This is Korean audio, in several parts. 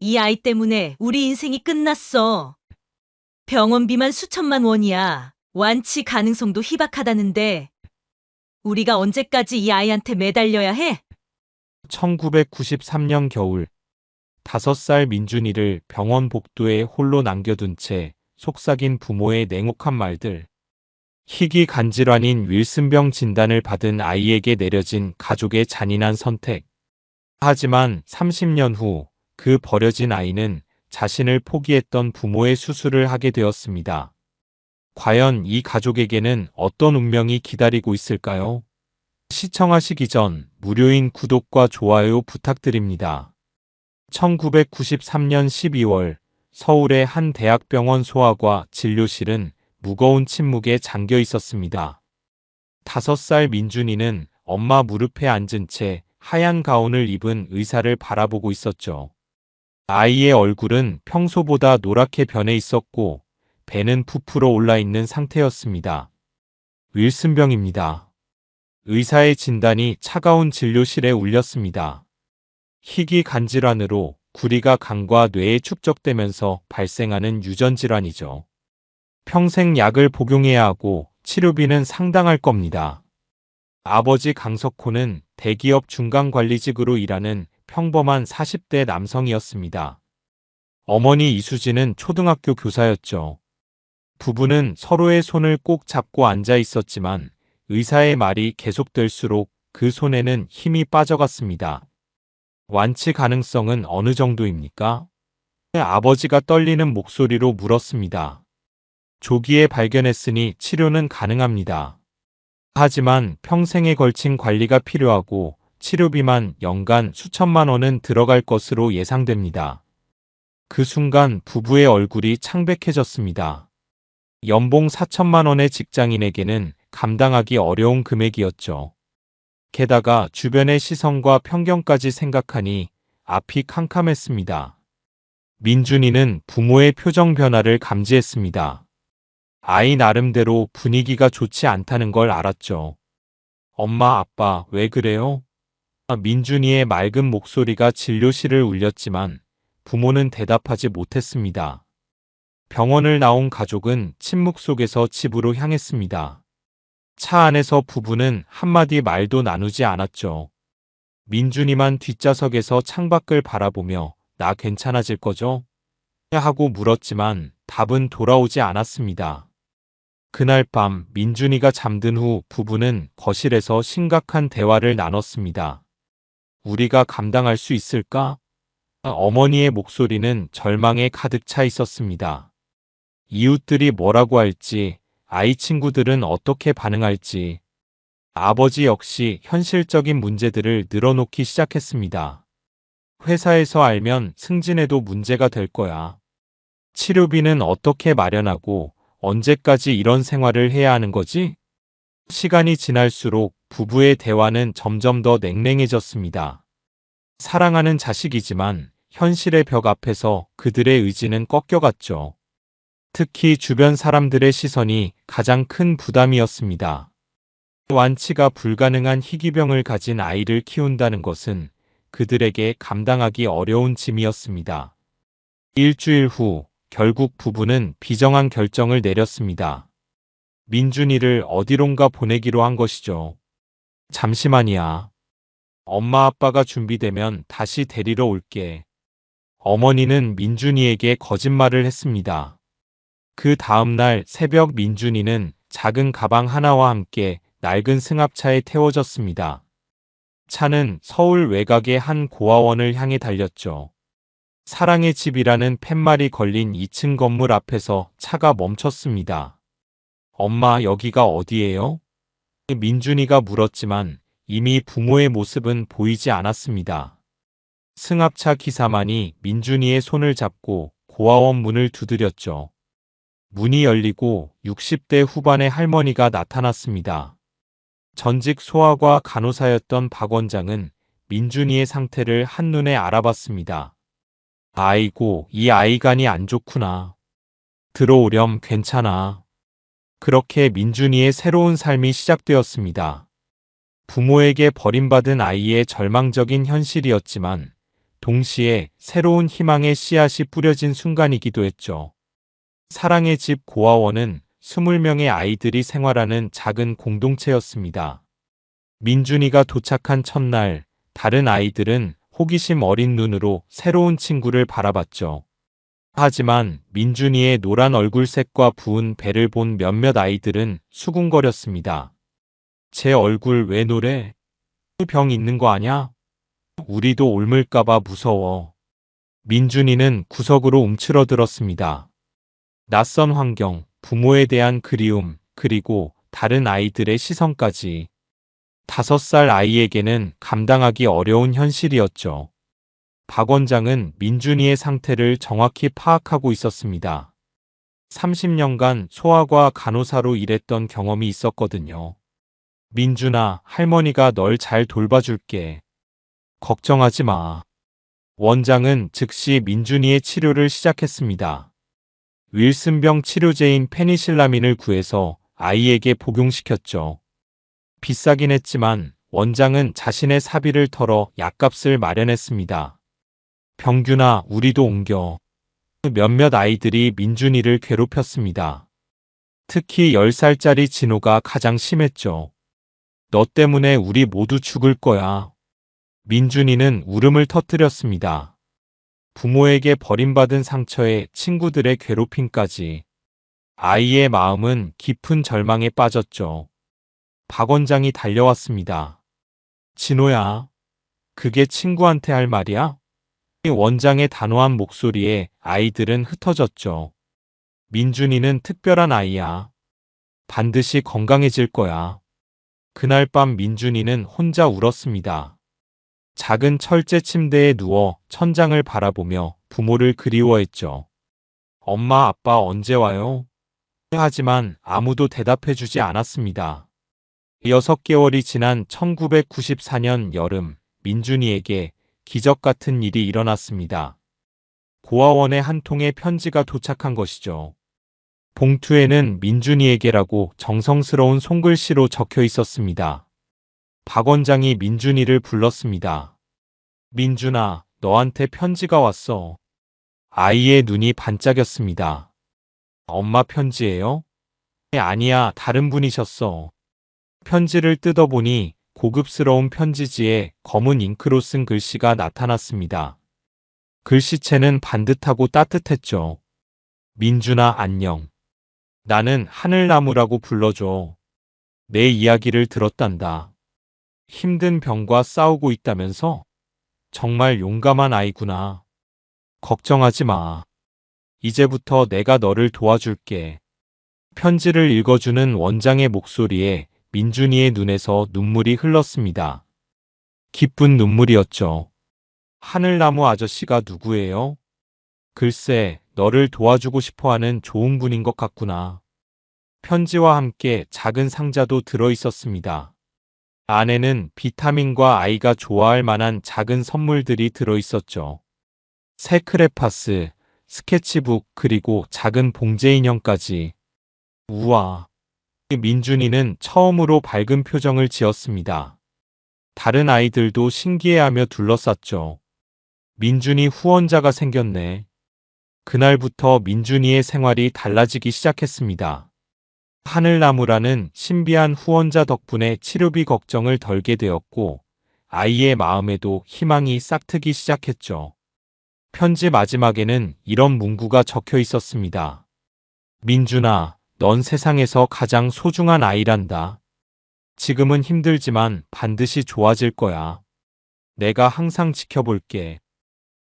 이 아이 때문에 우리 인생이 끝났어. 병원비만 수천만 원이야. 완치 가능성도 희박하다는데 우리가 언제까지 이 아이한테 매달려야 해? 1993년 겨울 5살 민준이를 병원 복도에 홀로 남겨둔 채 속삭인 부모의 냉혹한 말들. 희귀 간질환인 윌슨병 진단을 받은 아이에게 내려진 가족의 잔인한 선택. 하지만 30년 후 그 버려진 아이는 자신을 포기했던 부모의 수술을 하게 되었습니다. 과연 이 가족에게는 어떤 운명이 기다리고 있을까요? 시청하시기 전 무료인 구독과 좋아요 부탁드립니다. 1993년 12월 서울의 한 대학병원 소아과 진료실은 무거운 침묵에 잠겨 있었습니다. 5살 민준이는 엄마 무릎에 앉은 채 하얀 가운을 입은 의사를 바라보고 있었죠. 아이의 얼굴은 평소보다 노랗게 변해 있었고 배는 부풀어 올라 있는 상태였습니다. 윌슨병입니다. 의사의 진단이 차가운 진료실에 울렸습니다. 희귀 간질환으로 구리가 간과 뇌에 축적되면서 발생하는 유전질환이죠. 평생 약을 복용해야 하고 치료비는 상당할 겁니다. 아버지 강석호는 대기업 중간관리직으로 일하는 평범한 40대 남성이었습니다. 어머니 이수진은 초등학교 교사였죠. 부부는 서로의 손을 꼭 잡고 앉아 있었지만 의사의 말이 계속될수록 그 손에는 힘이 빠져갔습니다. 완치 가능성은 어느 정도입니까? 아버지가 떨리는 목소리로 물었습니다. 조기에 발견했으니 치료는 가능합니다. 하지만 평생에 걸친 관리가 필요하고 치료비만 연간 수천만 원은 들어갈 것으로 예상됩니다. 그 순간 부부의 얼굴이 창백해졌습니다. 연봉 4천만 원의 직장인에게는 감당하기 어려운 금액이었죠. 게다가 주변의 시선과 편견까지 생각하니 앞이 캄캄했습니다. 민준이는 부모의 표정 변화를 감지했습니다. 아이 나름대로 분위기가 좋지 않다는 걸 알았죠. 엄마, 아빠, 왜 그래요? 민준이의 맑은 목소리가 진료실을 울렸지만 부모는 대답하지 못했습니다. 병원을 나온 가족은 침묵 속에서 집으로 향했습니다. 차 안에서 부부는 한마디 말도 나누지 않았죠. 민준이만 뒷좌석에서 창밖을 바라보며 나 괜찮아질 거죠? 하고 물었지만 답은 돌아오지 않았습니다. 그날 밤 민준이가 잠든 후 부부는 거실에서 심각한 대화를 나눴습니다. 우리가 감당할 수 있을까? 어머니의 목소리는 절망에 가득 차 있었습니다. 이웃들이 뭐라고 할지, 아이 친구들은 어떻게 반응할지, 아버지 역시 현실적인 문제들을 늘어놓기 시작했습니다. 회사에서 알면 승진에도 문제가 될 거야. 치료비는 어떻게 마련하고 언제까지 이런 생활을 해야 하는 거지? 시간이 지날수록 부부의 대화는 점점 더 냉랭해졌습니다. 사랑하는 자식이지만 현실의 벽 앞에서 그들의 의지는 꺾여갔죠. 특히 주변 사람들의 시선이 가장 큰 부담이었습니다. 완치가 불가능한 희귀병을 가진 아이를 키운다는 것은 그들에게 감당하기 어려운 짐이었습니다. 일주일 후 결국 부부는 비정한 결정을 내렸습니다. 민준이를 어디론가 보내기로 한 것이죠. 잠시만이야. 엄마 아빠가 준비되면 다시 데리러 올게. 어머니는 민준이에게 거짓말을 했습니다. 그 다음 날 새벽 민준이는 작은 가방 하나와 함께 낡은 승합차에 태워졌습니다. 차는 서울 외곽의 한 고아원을 향해 달렸죠. 사랑의 집이라는 팻말이 걸린 2층 건물 앞에서 차가 멈췄습니다. 엄마, 여기가 어디예요? 민준이가 물었지만 이미 부모의 모습은 보이지 않았습니다. 승합차 기사만이 민준이의 손을 잡고 고아원 문을 두드렸죠. 문이 열리고 60대 후반의 할머니가 나타났습니다. 전직 소아과 간호사였던 박 원장은 민준이의 상태를 한눈에 알아봤습니다. 아이고, 이 아이간이 안 좋구나. 들어오렴, 괜찮아. 그렇게 민준이의 새로운 삶이 시작되었습니다. 부모에게 버림받은 아이의 절망적인 현실이었지만 동시에 새로운 희망의 씨앗이 뿌려진 순간이기도 했죠. 사랑의 집 고아원은 20명의 아이들이 생활하는 작은 공동체였습니다. 민준이가 도착한 첫날, 다른 아이들은 호기심 어린 눈으로 새로운 친구를 바라봤죠. 하지만 민준이의 노란 얼굴색과 부은 배를 본 몇몇 아이들은 수군거렸습니다. 제 얼굴 왜 노래? 병 있는 거 아냐? 우리도 옮을까봐 무서워. 민준이는 구석으로 움츠러들었습니다. 낯선 환경, 부모에 대한 그리움, 그리고 다른 아이들의 시선까지 5살 아이에게는 감당하기 어려운 현실이었죠. 박 원장은 민준이의 상태를 정확히 파악하고 있었습니다. 30년간 소아과 간호사로 일했던 경험이 있었거든요. 민준아, 할머니가 널 잘 돌봐줄게. 걱정하지 마. 원장은 즉시 민준이의 치료를 시작했습니다. 윌슨병 치료제인 페니실라민을 구해서 아이에게 복용시켰죠. 비싸긴 했지만 원장은 자신의 사비를 털어 약값을 마련했습니다. 병균아, 우리도 옮겨. 몇몇 아이들이 민준이를 괴롭혔습니다. 특히 10살짜리 진호가 가장 심했죠. 너 때문에 우리 모두 죽을 거야. 민준이는 울음을 터뜨렸습니다. 부모에게 버림받은 상처에 친구들의 괴롭힘까지. 아이의 마음은 깊은 절망에 빠졌죠. 박 원장이 달려왔습니다. 진호야, 그게 친구한테 할 말이야? 원장의 단호한 목소리에 아이들은 흩어졌죠. 민준이는 특별한 아이야. 반드시 건강해질 거야. 그날 밤 민준이는 혼자 울었습니다. 작은 철제 침대에 누워 천장을 바라보며 부모를 그리워했죠. 엄마, 아빠 언제 와요? 하지만 아무도 대답해주지 않았습니다. 6개월이 지난 1994년 여름, 민준이에게 기적 같은 일이 일어났습니다. 고아원에 한 통의 편지가 도착한 것이죠. 봉투에는 민준이에게라고 정성스러운 손글씨로 적혀 있었습니다. 박 원장이 민준이를 불렀습니다. 민준아, 너한테 편지가 왔어. 아이의 눈이 반짝였습니다. 엄마 편지예요? 아니야, 다른 분이셨어. 편지를 뜯어보니 고급스러운 편지지에 검은 잉크로 쓴 글씨가 나타났습니다. 글씨체는 반듯하고 따뜻했죠. 민준아, 안녕. 나는 하늘나무라고 불러줘. 내 이야기를 들었단다. 힘든 병과 싸우고 있다면서? 정말 용감한 아이구나. 걱정하지 마. 이제부터 내가 너를 도와줄게. 편지를 읽어주는 원장의 목소리에 민준이의 눈에서 눈물이 흘렀습니다. 기쁜 눈물이었죠. 하늘나무 아저씨가 누구예요? 글쎄, 너를 도와주고 싶어하는 좋은 분인 것 같구나. 편지와 함께 작은 상자도 들어 있었습니다. 안에는 비타민과 아이가 좋아할 만한 작은 선물들이 들어 있었죠. 새 크레파스, 스케치북, 그리고 작은 봉제 인형까지. 우와. 민준이는 처음으로 밝은 표정을 지었습니다. 다른 아이들도 신기해하며 둘러쌌죠. 민준이 후원자가 생겼네. 그날부터 민준이의 생활이 달라지기 시작했습니다. 하늘나무라는 신비한 후원자 덕분에 치료비 걱정을 덜게 되었고, 아이의 마음에도 희망이 싹트기 시작했죠. 편지 마지막에는 이런 문구가 적혀 있었습니다. 민준아, 넌 세상에서 가장 소중한 아이란다. 지금은 힘들지만 반드시 좋아질 거야. 내가 항상 지켜볼게.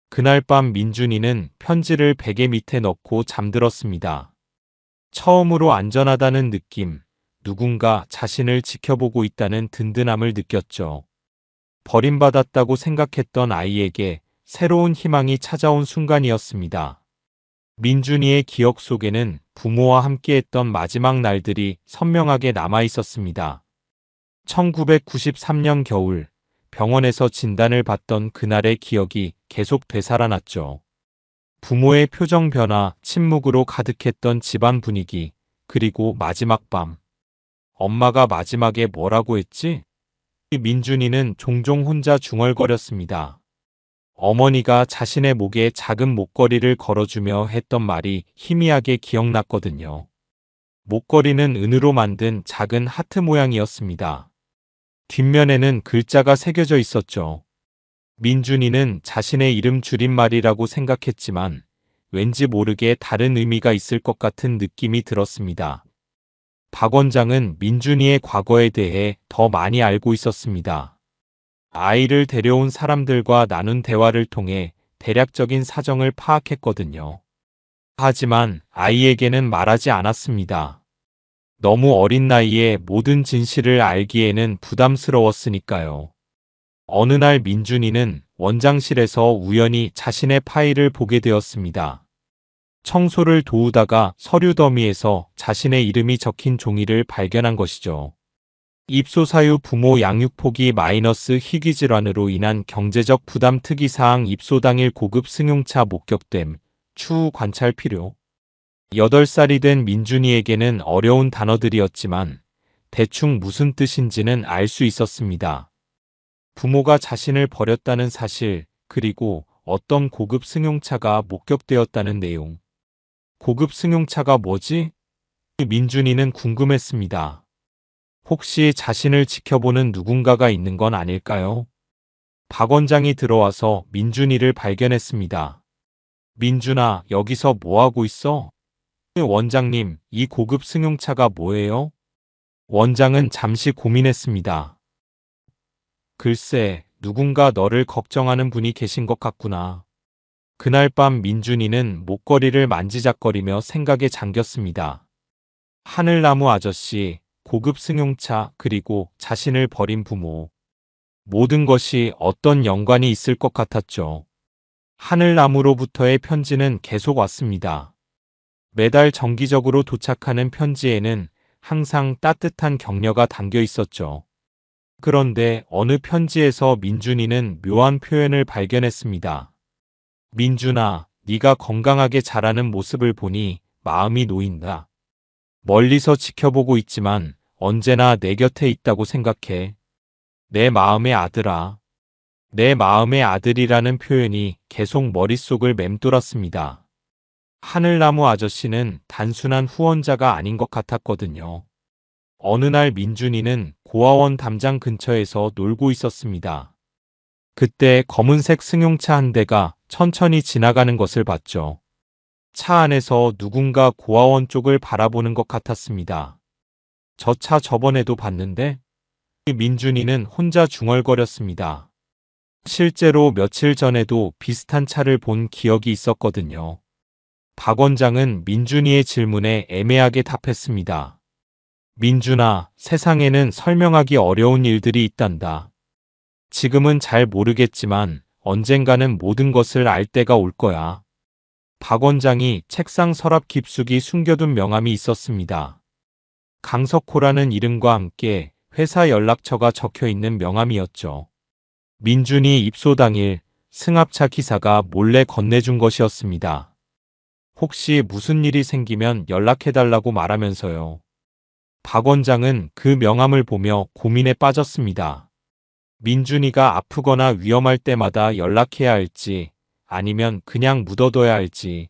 그날 밤 민준이는 편지를 베개 밑에 넣고 잠들었습니다. 처음으로 안전하다는 느낌, 누군가 자신을 지켜보고 있다는 든든함을 느꼈죠. 버림받았다고 생각했던 아이에게 새로운 희망이 찾아온 순간이었습니다. 민준이의 기억 속에는 부모와 함께했던 마지막 날들이 선명하게 남아 있었습니다. 1993년 겨울, 병원에서 진단을 받던 그날의 기억이 계속 되살아났죠. 부모의 표정 변화, 침묵으로 가득했던 집안 분위기, 그리고 마지막 밤. 엄마가 마지막에 뭐라고 했지? 민준이는 종종 혼자 중얼거렸습니다. 어머니가 자신의 목에 작은 목걸이를 걸어주며 했던 말이 희미하게 기억났거든요. 목걸이는 은으로 만든 작은 하트 모양이었습니다. 뒷면에는 글자가 새겨져 있었죠. 민준이는 자신의 이름 줄임말이라고 생각했지만 왠지 모르게 다른 의미가 있을 것 같은 느낌이 들었습니다. 박 원장은 민준이의 과거에 대해 더 많이 알고 있었습니다. 아이를 데려온 사람들과 나눈 대화를 통해 대략적인 사정을 파악했거든요. 하지만 아이에게는 말하지 않았습니다. 너무 어린 나이에 모든 진실을 알기에는 부담스러웠으니까요. 어느 날 민준이는 원장실에서 우연히 자신의 파일을 보게 되었습니다. 청소를 도우다가 서류 더미에서 자신의 이름이 적힌 종이를 발견한 것이죠. 입소 사유 부모 양육 포기 마이너스 희귀 질환으로 인한 경제적 부담 특이사항 입소 당일 고급 승용차 목격됨, 추후 관찰 필요. 8살이 된 민준이에게는 어려운 단어들이었지만 대충 무슨 뜻인지는 알 수 있었습니다. 부모가 자신을 버렸다는 사실, 그리고 어떤 고급 승용차가 목격되었다는 내용. 고급 승용차가 뭐지? 민준이는 궁금했습니다. 혹시 자신을 지켜보는 누군가가 있는 건 아닐까요? 박 원장이 들어와서 민준이를 발견했습니다. 민준아, 여기서 뭐하고 있어? 원장님, 이 고급 승용차가 뭐예요? 원장은 잠시 고민했습니다. 글쎄, 누군가 너를 걱정하는 분이 계신 것 같구나. 그날 밤 민준이는 목걸이를 만지작거리며 생각에 잠겼습니다. 하늘나무 아저씨, 고급 승용차, 그리고 자신을 버린 부모. 모든 것이 어떤 연관이 있을 것 같았죠. 하늘나무로부터의 편지는 계속 왔습니다. 매달 정기적으로 도착하는 편지에는 항상 따뜻한 격려가 담겨 있었죠. 그런데 어느 편지에서 민준이는 묘한 표현을 발견했습니다. 민준아, 네가 건강하게 자라는 모습을 보니 마음이 놓인다. 멀리서 지켜보고 있지만 언제나 내 곁에 있다고 생각해. 내 마음의 아들아. 내 마음의 아들이라는 표현이 계속 머릿속을 맴돌았습니다. 하늘나무 아저씨는 단순한 후원자가 아닌 것 같았거든요. 어느 날 민준이는 고아원 담장 근처에서 놀고 있었습니다. 그때 검은색 승용차 한 대가 천천히 지나가는 것을 봤죠. 차 안에서 누군가 고아원 쪽을 바라보는 것 같았습니다. 저 차 저번에도 봤는데? 민준이는 혼자 중얼거렸습니다. 실제로 며칠 전에도 비슷한 차를 본 기억이 있었거든요. 박 원장은 민준이의 질문에 애매하게 답했습니다. 민준아, 세상에는 설명하기 어려운 일들이 있단다. 지금은 잘 모르겠지만 언젠가는 모든 것을 알 때가 올 거야. 박 원장이 책상 서랍 깊숙이 숨겨둔 명함이 있었습니다. 강석호라는 이름과 함께 회사 연락처가 적혀 있는 명함이었죠. 민준이 입소 당일 승합차 기사가 몰래 건네준 것이었습니다. 혹시 무슨 일이 생기면 연락해달라고 말하면서요. 박 원장은 그 명함을 보며 고민에 빠졌습니다. 민준이가 아프거나 위험할 때마다 연락해야 할지 아니면 그냥 묻어둬야 할지.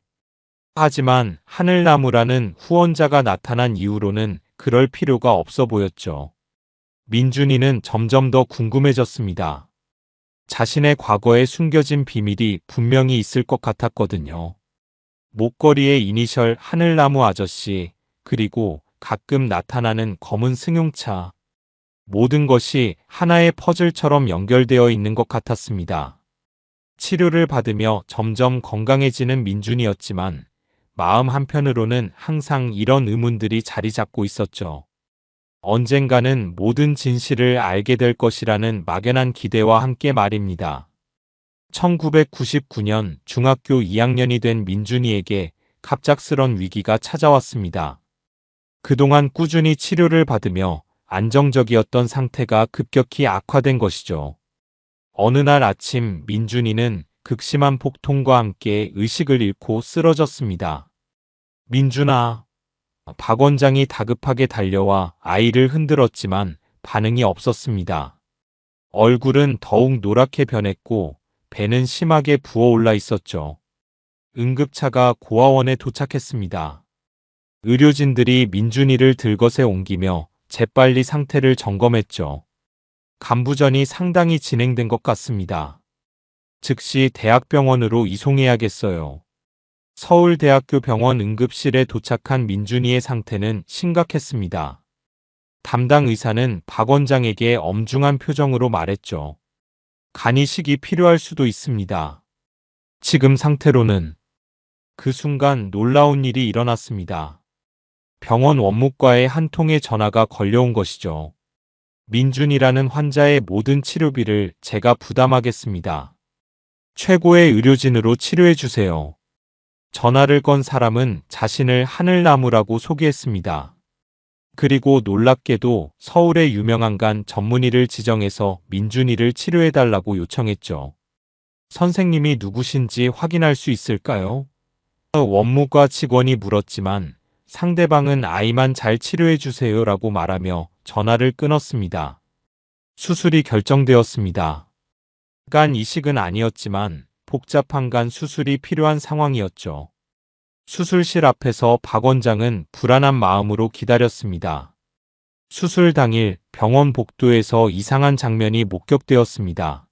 하지만 하늘나무라는 후원자가 나타난 이후로는 그럴 필요가 없어 보였죠. 민준이는 점점 더 궁금해졌습니다. 자신의 과거에 숨겨진 비밀이 분명히 있을 것 같았거든요. 목걸이의 이니셜 하늘나무 아저씨, 그리고 가끔 나타나는 검은 승용차. 모든 것이 하나의 퍼즐처럼 연결되어 있는 것 같았습니다. 치료를 받으며 점점 건강해지는 민준이었지만 마음 한편으로는 항상 이런 의문들이 자리 잡고 있었죠. 언젠가는 모든 진실을 알게 될 것이라는 막연한 기대와 함께 말입니다. 1999년 중학교 2학년이 된 민준이에게 갑작스런 위기가 찾아왔습니다. 그동안 꾸준히 치료를 받으며 안정적이었던 상태가 급격히 악화된 것이죠. 어느 날 아침 민준이는 극심한 복통과 함께 의식을 잃고 쓰러졌습니다. 민준아. 박 원장이 다급하게 달려와 아이를 흔들었지만 반응이 없었습니다. 얼굴은 더욱 노랗게 변했고 배는 심하게 부어올라 있었죠. 응급차가 고아원에 도착했습니다. 의료진들이 민준이를 들것에 옮기며 재빨리 상태를 점검했죠. 간부전이 상당히 진행된 것 같습니다. 즉시 대학병원으로 이송해야겠어요. 서울대학교 병원 응급실에 도착한 민준이의 상태는 심각했습니다. 담당 의사는 박 원장에게 엄중한 표정으로 말했죠. 간이식이 필요할 수도 있습니다. 지금 상태로는. 그 순간 놀라운 일이 일어났습니다. 병원 원무과에 한 통의 전화가 걸려온 것이죠. 민준이라는 환자의 모든 치료비를 제가 부담하겠습니다. 최고의 의료진으로 치료해 주세요. 전화를 건 사람은 자신을 하늘나무라고 소개했습니다. 그리고 놀랍게도 서울의 유명한 간 전문의를 지정해서 민준이를 치료해달라고 요청했죠. 선생님이 누구신지 확인할 수 있을까요? 원무과 직원이 물었지만 상대방은 아이만 잘 치료해주세요라고 말하며 전화를 끊었습니다. 수술이 결정되었습니다. 간 이식은 아니었지만 복잡한 간 수술이 필요한 상황이었죠. 수술실 앞에서 박 원장은 불안한 마음으로 기다렸습니다. 수술 당일 병원 복도에서 이상한 장면이 목격되었습니다.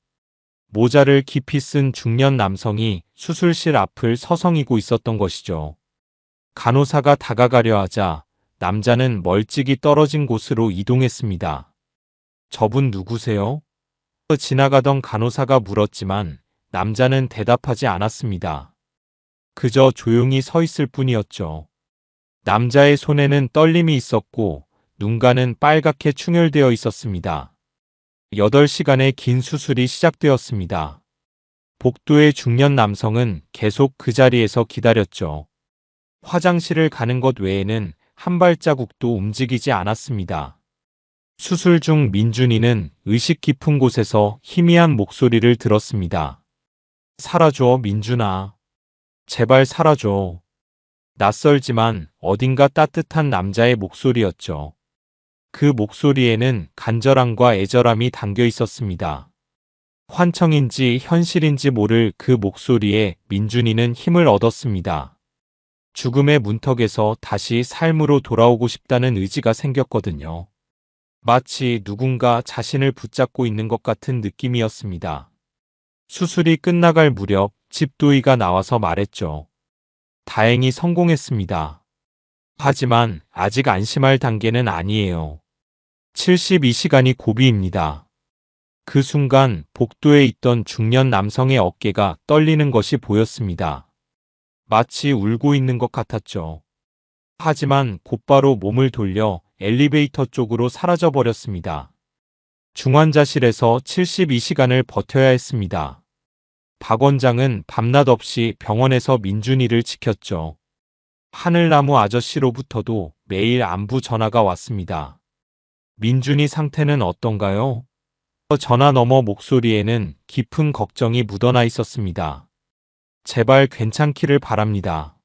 모자를 깊이 쓴 중년 남성이 수술실 앞을 서성이고 있었던 것이죠. 간호사가 다가가려 하자 남자는 멀찍이 떨어진 곳으로 이동했습니다. 저분 누구세요? 지나가던 간호사가 물었지만 남자는 대답하지 않았습니다. 그저 조용히 서 있을 뿐이었죠. 남자의 손에는 떨림이 있었고 눈가는 빨갛게 충혈되어 있었습니다. 8시간의 긴 수술이 시작되었습니다. 복도의 중년 남성은 계속 그 자리에서 기다렸죠. 화장실을 가는 것 외에는 한 발자국도 움직이지 않았습니다. 수술 중 민준이는 의식 깊은 곳에서 희미한 목소리를 들었습니다. 사라져, 민준아. 제발 사라져. 낯설지만 어딘가 따뜻한 남자의 목소리였죠. 그 목소리에는 간절함과 애절함이 담겨 있었습니다. 환청인지 현실인지 모를 그 목소리에 민준이는 힘을 얻었습니다. 죽음의 문턱에서 다시 삶으로 돌아오고 싶다는 의지가 생겼거든요. 마치 누군가 자신을 붙잡고 있는 것 같은 느낌이었습니다. 수술이 끝나갈 무렵 집도의가 나와서 말했죠. 다행히 성공했습니다. 하지만 아직 안심할 단계는 아니에요. 72시간이 고비입니다. 그 순간 복도에 있던 중년 남성의 어깨가 떨리는 것이 보였습니다. 마치 울고 있는 것 같았죠. 하지만 곧바로 몸을 돌려 엘리베이터 쪽으로 사라져 버렸습니다. 중환자실에서 72시간을 버텨야 했습니다. 박 원장은 밤낮 없이 병원에서 민준이를 지켰죠. 하늘나무 아저씨로부터도 매일 안부 전화가 왔습니다. 민준이 상태는 어떤가요? 전화 너머 목소리에는 깊은 걱정이 묻어나 있었습니다. 제발 괜찮기를 바랍니다.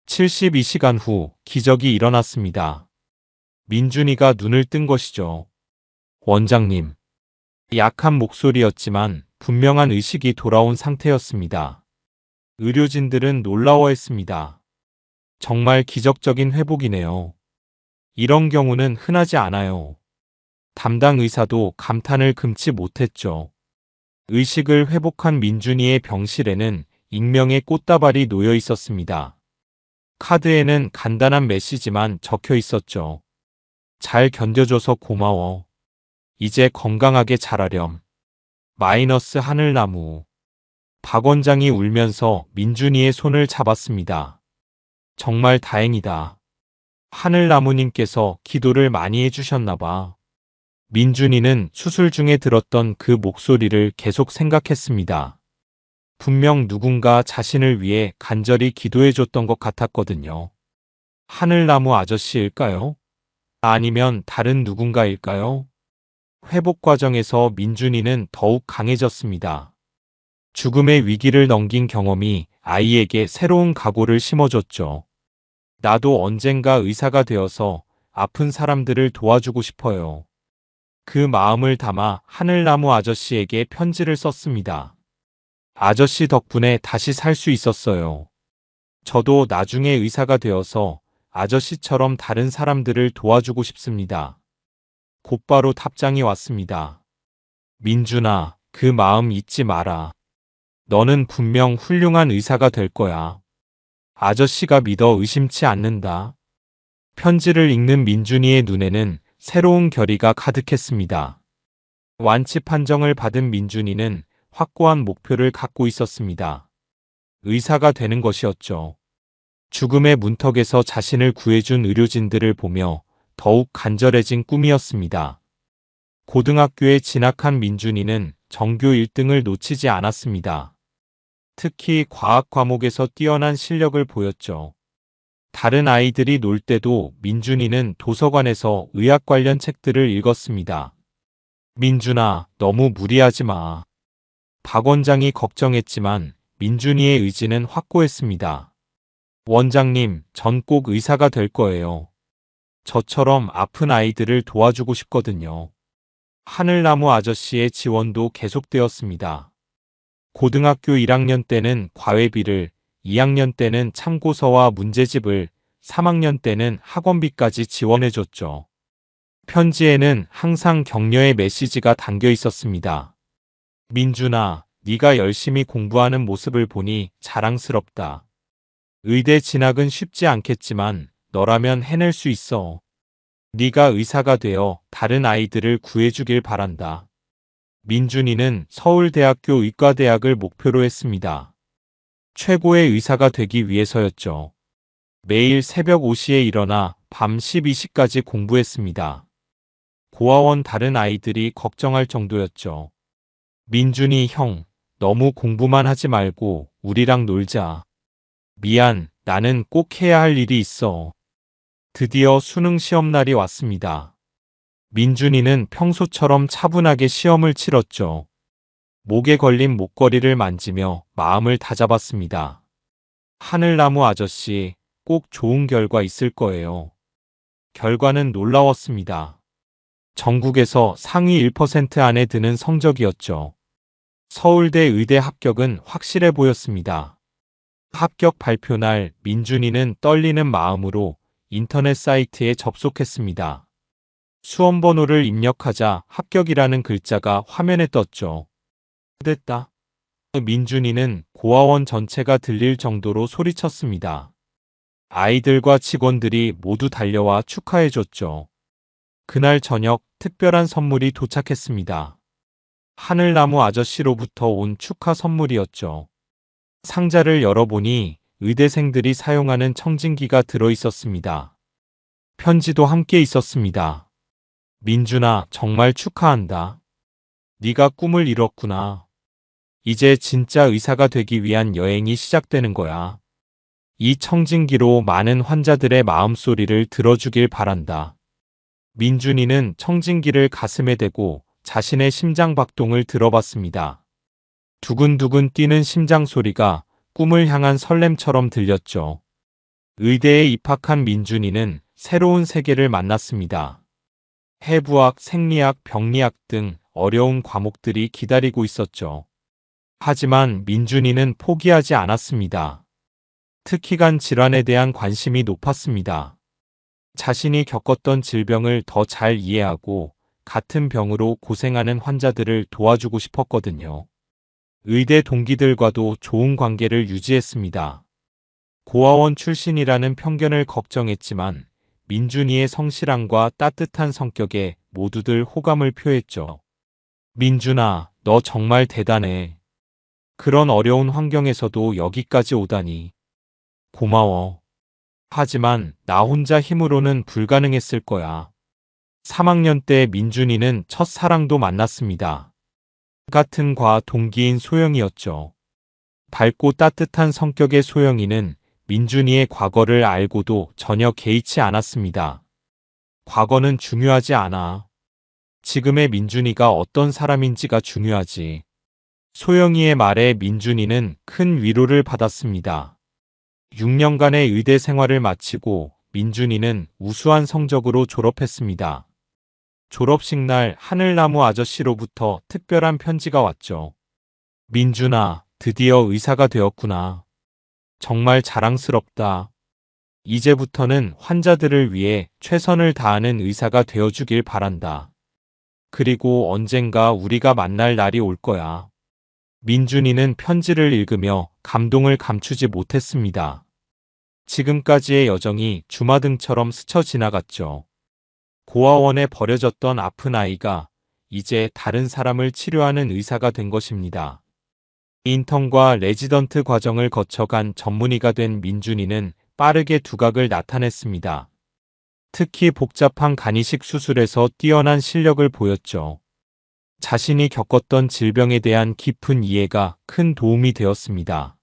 72시간 후 기적이 일어났습니다. 민준이가 눈을 뜬 것이죠. 원장님. 약한 목소리였지만 분명한 의식이 돌아온 상태였습니다. 의료진들은 놀라워했습니다. 정말 기적적인 회복이네요. 이런 경우는 흔하지 않아요. 담당 의사도 감탄을 금치 못했죠. 의식을 회복한 민준이의 병실에는 익명의 꽃다발이 놓여 있었습니다. 카드에는 간단한 메시지만 적혀 있었죠. 잘 견뎌줘서 고마워. 이제 건강하게 자라렴. 마이너스 하늘나무. 박 원장이 울면서 민준이의 손을 잡았습니다. 정말 다행이다. 하늘나무님께서 기도를 많이 해주셨나 봐. 민준이는 수술 중에 들었던 그 목소리를 계속 생각했습니다. 분명 누군가 자신을 위해 간절히 기도해줬던 것 같았거든요. 하늘나무 아저씨일까요? 아니면 다른 누군가일까요? 회복 과정에서 민준이는 더욱 강해졌습니다. 죽음의 위기를 넘긴 경험이 아이에게 새로운 각오를 심어줬죠. 나도 언젠가 의사가 되어서 아픈 사람들을 도와주고 싶어요. 그 마음을 담아 하늘나무 아저씨에게 편지를 썼습니다. 아저씨 덕분에 다시 살 수 있었어요. 저도 나중에 의사가 되어서 아저씨처럼 다른 사람들을 도와주고 싶습니다. 곧바로 답장이 왔습니다. 민준아, 그 마음 잊지 마라. 너는 분명 훌륭한 의사가 될 거야. 아저씨가 믿어 의심치 않는다. 편지를 읽는 민준이의 눈에는 새로운 결의가 가득했습니다. 완치 판정을 받은 민준이는 확고한 목표를 갖고 있었습니다. 의사가 되는 것이었죠. 죽음의 문턱에서 자신을 구해준 의료진들을 보며 더욱 간절해진 꿈이었습니다. 고등학교에 진학한 민준이는 전교 1등을 놓치지 않았습니다. 특히 과학 과목에서 뛰어난 실력을 보였죠. 다른 아이들이 놀 때도 민준이는 도서관에서 의학 관련 책들을 읽었습니다. 민준아, 너무 무리하지 마. 박 원장이 걱정했지만 민준이의 의지는 확고했습니다. 원장님, 전 꼭 의사가 될 거예요. 저처럼 아픈 아이들을 도와주고 싶거든요. 하늘나무 아저씨의 지원도 계속되었습니다. 고등학교 1학년 때는 과외비를, 2학년 때는 참고서와 문제집을, 3학년 때는 학원비까지 지원해줬죠. 편지에는 항상 격려의 메시지가 담겨 있었습니다. 민준아, 네가 열심히 공부하는 모습을 보니 자랑스럽다. 의대 진학은 쉽지 않겠지만 너라면 해낼 수 있어. 네가 의사가 되어 다른 아이들을 구해주길 바란다. 민준이는 서울대학교 의과대학을 목표로 했습니다. 최고의 의사가 되기 위해서였죠. 매일 새벽 5시에 일어나 밤 12시까지 공부했습니다. 고아원 다른 아이들이 걱정할 정도였죠. 민준이 형, 너무 공부만 하지 말고 우리랑 놀자. 미안, 나는 꼭 해야 할 일이 있어. 드디어 수능 시험날이 왔습니다. 민준이는 평소처럼 차분하게 시험을 치렀죠. 목에 걸린 목걸이를 만지며 마음을 다잡았습니다. 하늘나무 아저씨, 꼭 좋은 결과 있을 거예요. 결과는 놀라웠습니다. 전국에서 상위 1% 안에 드는 성적이었죠. 서울대 의대 합격은 확실해 보였습니다. 합격 발표 날 민준이는 떨리는 마음으로 인터넷 사이트에 접속했습니다. 수험번호를 입력하자 합격이라는 글자가 화면에 떴죠. 됐다. 민준이는 고아원 전체가 들릴 정도로 소리쳤습니다. 아이들과 직원들이 모두 달려와 축하해줬죠. 그날 저녁 특별한 선물이 도착했습니다. 하늘나무 아저씨로부터 온 축하 선물이었죠. 상자를 열어보니 의대생들이 사용하는 청진기가 들어 있었습니다. 편지도 함께 있었습니다. 민준아, 정말 축하한다. 네가 꿈을 이뤘구나. 이제 진짜 의사가 되기 위한 여행이 시작되는 거야. 이 청진기로 많은 환자들의 마음소리를 들어주길 바란다. 민준이는 청진기를 가슴에 대고 자신의 심장 박동을 들어봤습니다. 두근두근 뛰는 심장 소리가 꿈을 향한 설렘처럼 들렸죠. 의대에 입학한 민준이는 새로운 세계를 만났습니다. 해부학, 생리학, 병리학 등 어려운 과목들이 기다리고 있었죠. 하지만 민준이는 포기하지 않았습니다. 특히간 질환에 대한 관심이 높았습니다. 자신이 겪었던 질병을 더 잘 이해하고 같은 병으로 고생하는 환자들을 도와주고 싶었거든요. 의대 동기들과도 좋은 관계를 유지했습니다. 고아원 출신이라는 편견을 걱정했지만 민준이의 성실함과 따뜻한 성격에 모두들 호감을 표했죠. 민준아, 너 정말 대단해. 그런 어려운 환경에서도 여기까지 오다니. 고마워. 하지만 나 혼자 힘으로는 불가능했을 거야. 3학년 때 민준이는 첫사랑도 만났습니다. 같은 과 동기인 소영이었죠. 밝고 따뜻한 성격의 소영이는 민준이의 과거를 알고도 전혀 개의치 않았습니다. 과거는 중요하지 않아. 지금의 민준이가 어떤 사람인지가 중요하지. 소영이의 말에 민준이는 큰 위로를 받았습니다. 6년간의 의대 생활을 마치고 민준이는 우수한 성적으로 졸업했습니다. 졸업식 날 하늘나무 아저씨로부터 특별한 편지가 왔죠. 민준아, 드디어 의사가 되었구나. 정말 자랑스럽다. 이제부터는 환자들을 위해 최선을 다하는 의사가 되어주길 바란다. 그리고 언젠가 우리가 만날 날이 올 거야. 민준이는 편지를 읽으며 감동을 감추지 못했습니다. 지금까지의 여정이 주마등처럼 스쳐 지나갔죠. 고아원에 버려졌던 아픈 아이가 이제 다른 사람을 치료하는 의사가 된 것입니다. 인턴과 레지던트 과정을 거쳐간 전문의가 된 민준이는 빠르게 두각을 나타냈습니다. 특히 복잡한 간이식 수술에서 뛰어난 실력을 보였죠. 자신이 겪었던 질병에 대한 깊은 이해가 큰 도움이 되었습니다.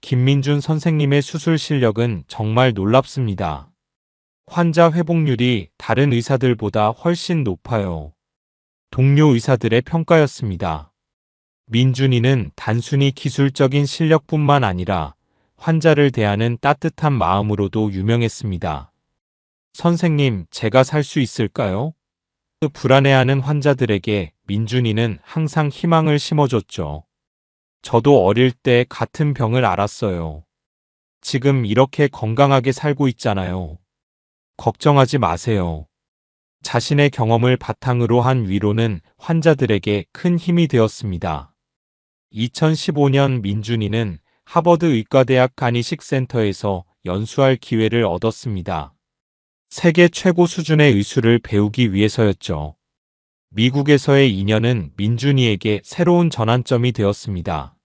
김민준 선생님의 수술 실력은 정말 놀랍습니다. 환자 회복률이 다른 의사들보다 훨씬 높아요. 동료 의사들의 평가였습니다. 민준이는 단순히 기술적인 실력뿐만 아니라 환자를 대하는 따뜻한 마음으로도 유명했습니다. 선생님, 제가 살 수 있을까요? 불안해하는 환자들에게 민준이는 항상 희망을 심어줬죠. 저도 어릴 때 같은 병을 앓았어요. 지금 이렇게 건강하게 살고 있잖아요. 걱정하지 마세요. 자신의 경험을 바탕으로 한 위로는 환자들에게 큰 힘이 되었습니다. 2015년 민준이는 하버드 의과대학 간이식 센터에서 연수할 기회를 얻었습니다. 세계 최고 수준의 의술을 배우기 위해서였죠. 미국에서의 2년은 민준이에게 새로운 전환점이 되었습니다.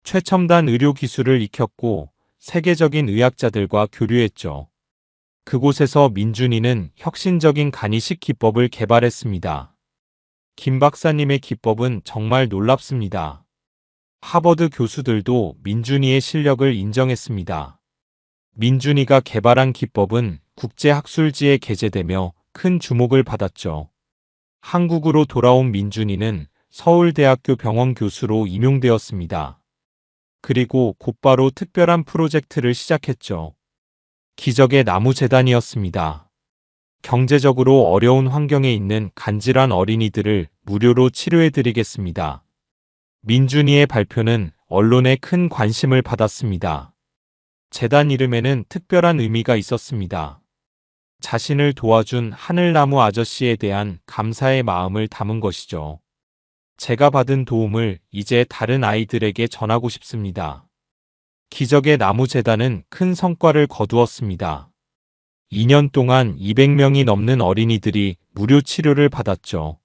최첨단 의료 기술을 익혔고 세계적인 의학자들과 교류했죠. 그곳에서 민준이는 혁신적인 간이식 기법을 개발했습니다. 김 박사님의 기법은 정말 놀랍습니다. 하버드 교수들도 민준이의 실력을 인정했습니다. 민준이가 개발한 기법은 국제학술지에 게재되며 큰 주목을 받았죠. 한국으로 돌아온 민준이는 서울대학교 병원 교수로 임용되었습니다. 그리고 곧바로 특별한 프로젝트를 시작했죠. 기적의 나무재단이었습니다. 경제적으로 어려운 환경에 있는 간질환 어린이들을 무료로 치료해드리겠습니다. 민준이의 발표는 언론의 큰 관심을 받았습니다. 재단 이름에는 특별한 의미가 있었습니다. 자신을 도와준 하늘나무 아저씨에 대한 감사의 마음을 담은 것이죠. 제가 받은 도움을 이제 다른 아이들에게 전하고 싶습니다. 기적의 나무재단은 큰 성과를 거두었습니다. 2년 동안 200명이 넘는 어린이들이 무료 치료를 받았죠.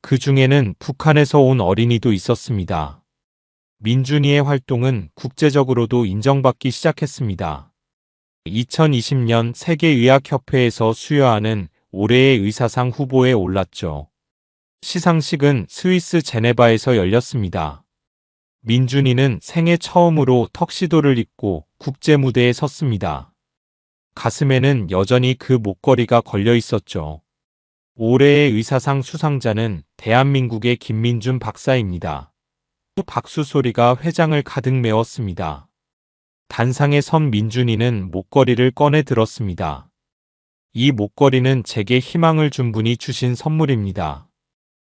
그 중에는 북한에서 온 어린이도 있었습니다. 민준이의 활동은 국제적으로도 인정받기 시작했습니다. 2020년 세계의학협회에서 수여하는 올해의 의사상 후보에 올랐죠. 시상식은 스위스 제네바에서 열렸습니다. 민준이는 생애 처음으로 턱시도를 입고 국제 무대에 섰습니다. 가슴에는 여전히 그 목걸이가 걸려 있었죠. 올해의 의사상 수상자는 대한민국의 김민준 박사입니다. 박수 소리가 회장을 가득 메웠습니다. 단상에 선 민준이는 목걸이를 꺼내 들었습니다. 이 목걸이는 제게 희망을 준 분이 주신 선물입니다.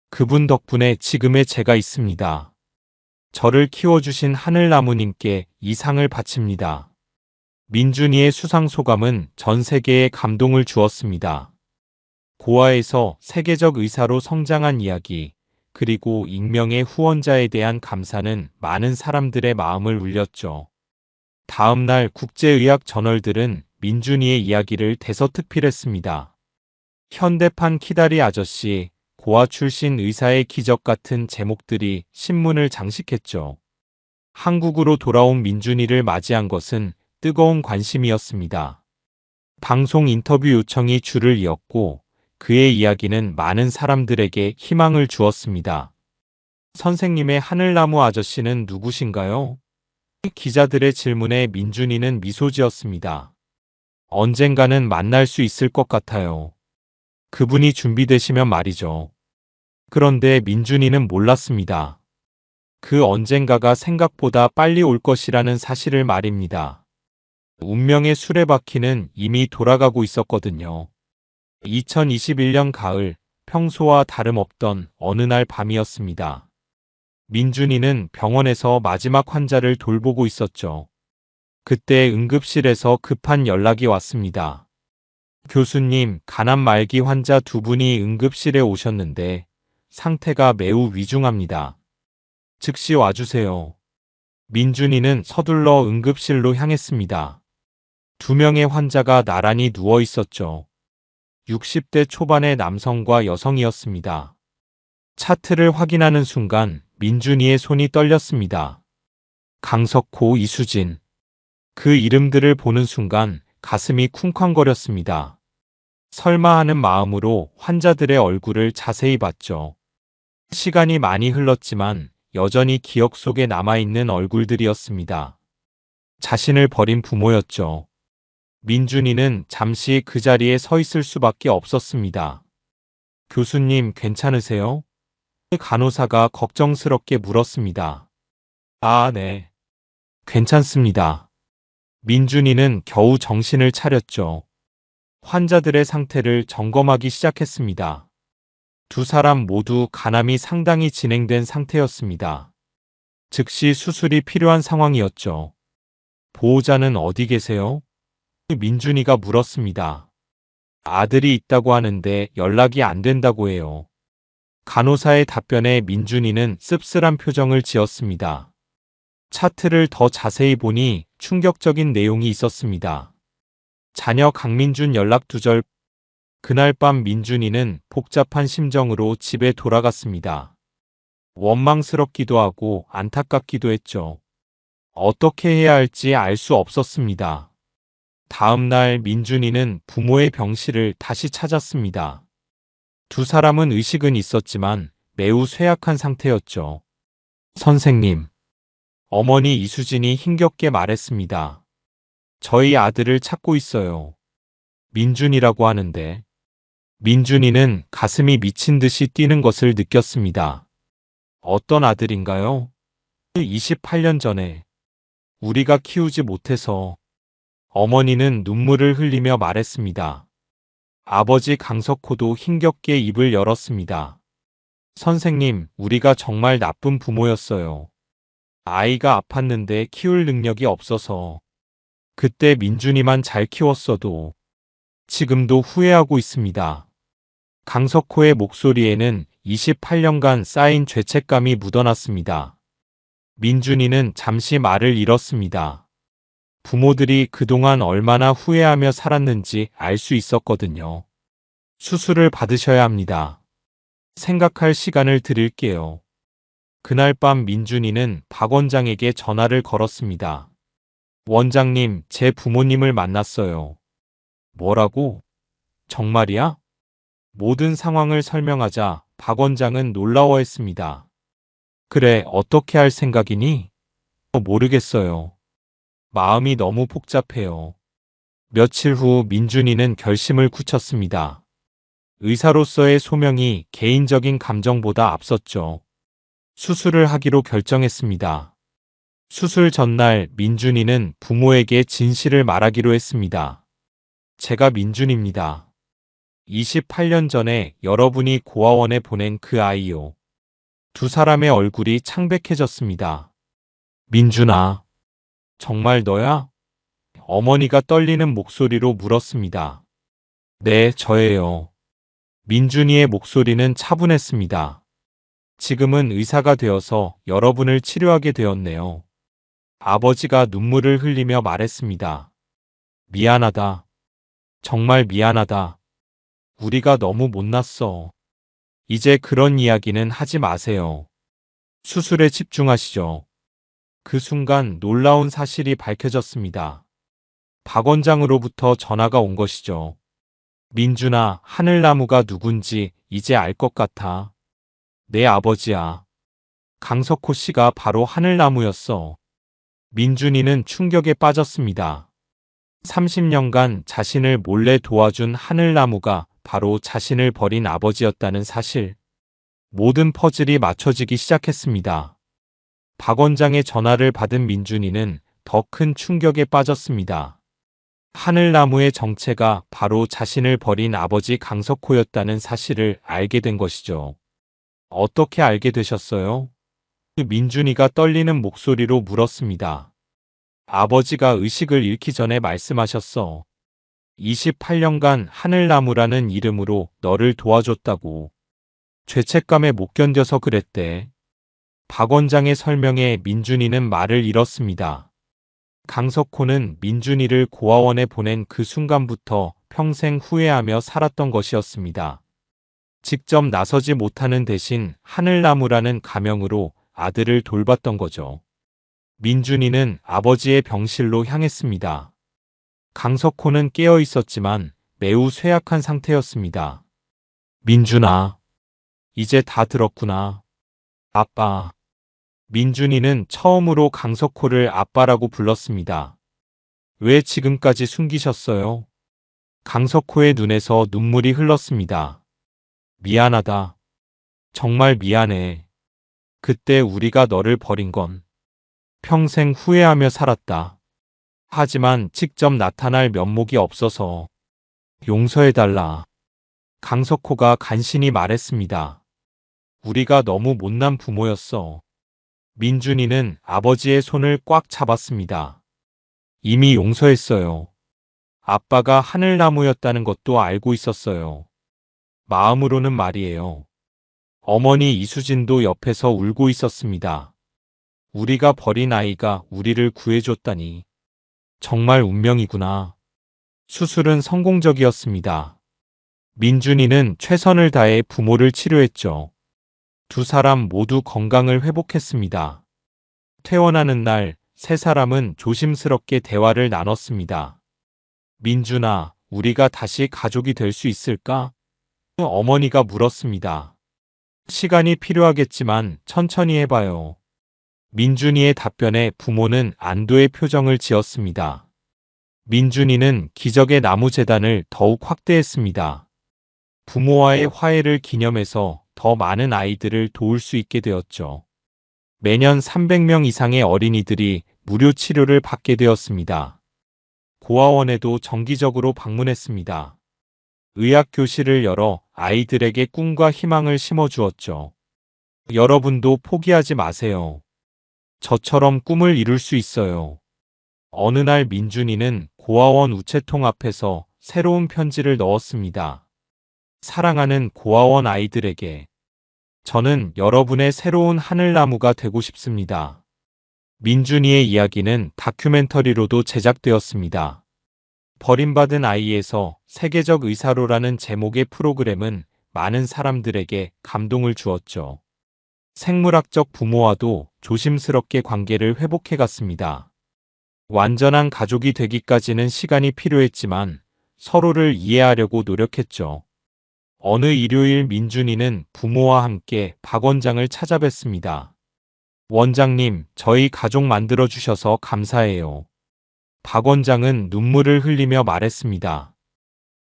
그분 덕분에 지금의 제가 있습니다. 저를 키워주신 하늘나무님께 이 상을 바칩니다. 민준이의 수상 소감은 전 세계에 감동을 주었습니다. 고아에서 세계적 의사로 성장한 이야기, 그리고 익명의 후원자에 대한 감사는 많은 사람들의 마음을 울렸죠. 다음 날 국제의학 저널들은 민준이의 이야기를 대서특필했습니다. 현대판 키다리 아저씨, 고아 출신 의사의 기적 같은 제목들이 신문을 장식했죠. 한국으로 돌아온 민준이를 맞이한 것은 뜨거운 관심이었습니다. 방송 인터뷰 요청이 줄을 이었고 그의 이야기는 많은 사람들에게 희망을 주었습니다. 선생님의 하늘나무 아저씨는 누구신가요? 기자들의 질문에 민준이는 미소 지었습니다. 언젠가는 만날 수 있을 것 같아요. 그분이 준비되시면 말이죠. 그런데 민준이는 몰랐습니다. 그 언젠가가 생각보다 빨리 올 것이라는 사실을 말입니다. 운명의 수레바퀴는 이미 돌아가고 있었거든요. 2021년 가을, 평소와 다름없던 어느 날 밤이었습니다. 민준이는 병원에서 마지막 환자를 돌보고 있었죠. 그때 응급실에서 급한 연락이 왔습니다. 교수님, 간암 말기 환자 두 분이 응급실에 오셨는데 상태가 매우 위중합니다. 즉시 와주세요. 민준이는 서둘러 응급실로 향했습니다. 두 명의 환자가 나란히 누워 있었죠. 60대 초반의 남성과 여성이었습니다. 차트를 확인하는 순간 민준이의 손이 떨렸습니다. 강석호, 이수진. 그 이름들을 보는 순간 가슴이 쿵쾅거렸습니다. 설마 하는 마음으로 환자들의 얼굴을 자세히 봤죠. 시간이 많이 흘렀지만 여전히 기억 속에 남아있는 얼굴들이었습니다. 자신을 버린 부모였죠. 민준이는 잠시 그 자리에 서 있을 수밖에 없었습니다. 교수님, 괜찮으세요? 간호사가 걱정스럽게 물었습니다. 아, 네. 괜찮습니다. 민준이는 겨우 정신을 차렸죠. 환자들의 상태를 점검하기 시작했습니다. 두 사람 모두 간암이 상당히 진행된 상태였습니다. 즉시 수술이 필요한 상황이었죠. 보호자는 어디 계세요? 민준이가 물었습니다. 아들이 있다고 하는데 연락이 안 된다고 해요. 간호사의 답변에 민준이는 씁쓸한 표정을 지었습니다. 차트를 더 자세히 보니 충격적인 내용이 있었습니다. 자녀 강민준 연락 두절. 그날 밤 민준이는 복잡한 심정으로 집에 돌아갔습니다. 원망스럽기도 하고 안타깝기도 했죠. 어떻게 해야 할지 알 수 없었습니다. 다음 날 민준이는 부모의 병실을 다시 찾았습니다. 두 사람은 의식은 있었지만 매우 쇠약한 상태였죠. 선생님. 어머니 이수진이 힘겹게 말했습니다. 저희 아들을 찾고 있어요. 민준이라고 하는데. 민준이는 가슴이 미친 듯이 뛰는 것을 느꼈습니다. 어떤 아들인가요? 28년 전에 우리가 키우지 못해서. 어머니는 눈물을 흘리며 말했습니다. 아버지 강석호도 힘겹게 입을 열었습니다. 선생님, 우리가 정말 나쁜 부모였어요. 아이가 아팠는데 키울 능력이 없어서. 그때 민준이만 잘 키웠어도. 지금도 후회하고 있습니다. 강석호의 목소리에는 28년간 쌓인 죄책감이 묻어났습니다. 민준이는 잠시 말을 잃었습니다. 부모들이 그동안 얼마나 후회하며 살았는지 알 수 있었거든요. 수술을 받으셔야 합니다. 생각할 시간을 드릴게요. 그날 밤 민준이는 박 원장에게 전화를 걸었습니다. 원장님, 제 부모님을 만났어요. 뭐라고? 정말이야? 모든 상황을 설명하자 박 원장은 놀라워했습니다. 그래, 어떻게 할 생각이니? 모르겠어요. 마음이 너무 복잡해요. 며칠 후 민준이는 결심을 굳혔습니다. 의사로서의 소명이 개인적인 감정보다 앞섰죠. 수술을 하기로 결정했습니다. 수술 전날 민준이는 부모에게 진실을 말하기로 했습니다. 제가 민준입니다. 28년 전에 여러분이 고아원에 보낸 그 아이요. 두 사람의 얼굴이 창백해졌습니다. 민준아. 정말 너야? 어머니가 떨리는 목소리로 물었습니다. 네, 저예요. 민준이의 목소리는 차분했습니다. 지금은 의사가 되어서 여러분을 치료하게 되었네요. 아버지가 눈물을 흘리며 말했습니다. 미안하다. 정말 미안하다. 우리가 너무 못났어. 이제 그런 이야기는 하지 마세요. 수술에 집중하시죠. 그 순간 놀라운 사실이 밝혀졌습니다. 박 원장으로부터 전화가 온 것이죠. 민준아, 하늘나무가 누군지 이제 알 것 같아. 내 아버지야. 강석호 씨가 바로 하늘나무였어. 민준이는 충격에 빠졌습니다. 30년간 자신을 몰래 도와준 하늘나무가 바로 자신을 버린 아버지였다는 사실. 모든 퍼즐이 맞춰지기 시작했습니다. 박 원장의 전화를 받은 민준이는 더 큰 충격에 빠졌습니다. 하늘나무의 정체가 바로 자신을 버린 아버지 강석호였다는 사실을 알게 된 것이죠. 어떻게 알게 되셨어요? 민준이가 떨리는 목소리로 물었습니다. 아버지가 의식을 잃기 전에 말씀하셨어. 28년간 하늘나무라는 이름으로 너를 도와줬다고. 죄책감에 못 견뎌서 그랬대. 박 원장의 설명에 민준이는 말을 잃었습니다. 강석호는 민준이를 고아원에 보낸 그 순간부터 평생 후회하며 살았던 것이었습니다. 직접 나서지 못하는 대신 하늘나무라는 가명으로 아들을 돌봤던 거죠. 민준이는 아버지의 병실로 향했습니다. 강석호는 깨어 있었지만 매우 쇠약한 상태였습니다. 민준아, 이제 다 들었구나. 아빠. 민준이는 처음으로 강석호를 아빠라고 불렀습니다. 왜 지금까지 숨기셨어요? 강석호의 눈에서 눈물이 흘렀습니다. 미안하다. 정말 미안해. 그때 우리가 너를 버린 건 평생 후회하며 살았다. 하지만 직접 나타날 면목이 없어서 용서해달라. 강석호가 간신히 말했습니다. 우리가 너무 못난 부모였어. 민준이는 아버지의 손을 꽉 잡았습니다. 이미 용서했어요. 아빠가 하늘나무였다는 것도 알고 있었어요. 마음으로는 말이에요. 어머니 이수진도 옆에서 울고 있었습니다. 우리가 버린 아이가 우리를 구해줬다니. 정말 운명이구나. 수술은 성공적이었습니다. 민준이는 최선을 다해 부모를 치료했죠. 두 사람 모두 건강을 회복했습니다. 퇴원하는 날, 세 사람은 조심스럽게 대화를 나눴습니다. 민준아, 우리가 다시 가족이 될 수 있을까? 어머니가 물었습니다. 시간이 필요하겠지만 천천히 해봐요. 민준이의 답변에 부모는 안도의 표정을 지었습니다. 민준이는 기적의 나무재단을 더욱 확대했습니다. 부모와의 화해를 기념해서 더 많은 아이들을 도울 수 있게 되었죠. 매년 300명 이상의 어린이들이 무료 치료를 받게 되었습니다. 고아원에도 정기적으로 방문했습니다. 의학교실을 열어 아이들에게 꿈과 희망을 심어주었죠. 여러분도 포기하지 마세요. 저처럼 꿈을 이룰 수 있어요. 어느 날 민준이는 고아원 우체통 앞에서 새로운 편지를 넣었습니다. 사랑하는 고아원 아이들에게. 저는 여러분의 새로운 하늘나무가 되고 싶습니다. 민준이의 이야기는 다큐멘터리로도 제작되었습니다. 버림받은 아이에서 세계적 의사로라는 제목의 프로그램은 많은 사람들에게 감동을 주었죠. 생물학적 부모와도 조심스럽게 관계를 회복해 갔습니다. 완전한 가족이 되기까지는 시간이 필요했지만 서로를 이해하려고 노력했죠. 어느 일요일 민준이는 부모와 함께 박 원장을 찾아뵀습니다. 원장님, 저희 가족 만들어주셔서 감사해요. 박 원장은 눈물을 흘리며 말했습니다.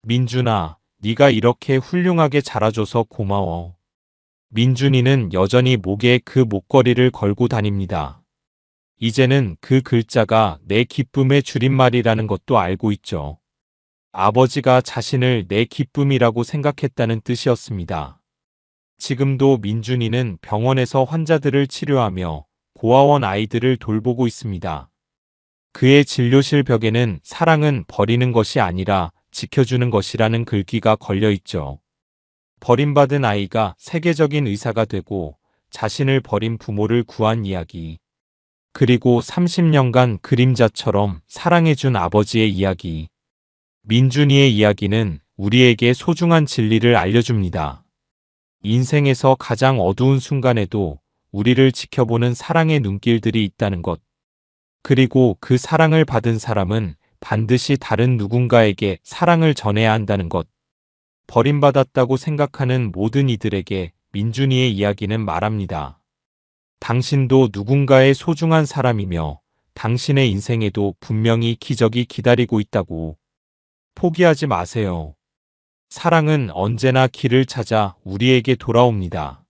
민준아, 네가 이렇게 훌륭하게 자라줘서 고마워. 민준이는 여전히 목에 그 목걸이를 걸고 다닙니다. 이제는 그 글자가 내 기쁨의 줄임말이라는 것도 알고 있죠. 아버지가 자신을 내 기쁨이라고 생각했다는 뜻이었습니다. 지금도 민준이는 병원에서 환자들을 치료하며 고아원 아이들을 돌보고 있습니다. 그의 진료실 벽에는 사랑은 버리는 것이 아니라 지켜주는 것이라는 글귀가 걸려 있죠. 버림받은 아이가 세계적인 의사가 되고 자신을 버린 부모를 구한 이야기. 그리고 30년간 그림자처럼 사랑해준 아버지의 이야기. 민준이의 이야기는 우리에게 소중한 진리를 알려줍니다. 인생에서 가장 어두운 순간에도 우리를 지켜보는 사랑의 눈길들이 있다는 것. 그리고 그 사랑을 받은 사람은 반드시 다른 누군가에게 사랑을 전해야 한다는 것. 버림받았다고 생각하는 모든 이들에게 민준이의 이야기는 말합니다. 당신도 누군가의 소중한 사람이며 당신의 인생에도 분명히 기적이 기다리고 있다고. 포기하지 마세요. 사랑은 언제나 길을 찾아 우리에게 돌아옵니다.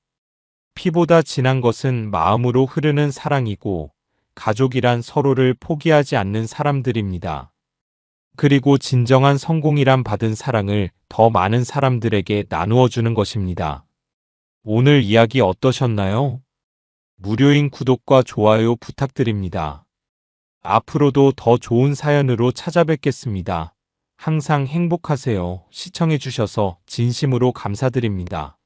피보다 진한 것은 마음으로 흐르는 사랑이고 가족이란 서로를 포기하지 않는 사람들입니다. 그리고 진정한 성공이란 받은 사랑을 더 많은 사람들에게 나누어 주는 것입니다. 오늘 이야기 어떠셨나요? 무료인 구독과 좋아요 부탁드립니다. 앞으로도 더 좋은 사연으로 찾아뵙겠습니다. 항상 행복하세요. 시청해주셔서 진심으로 감사드립니다.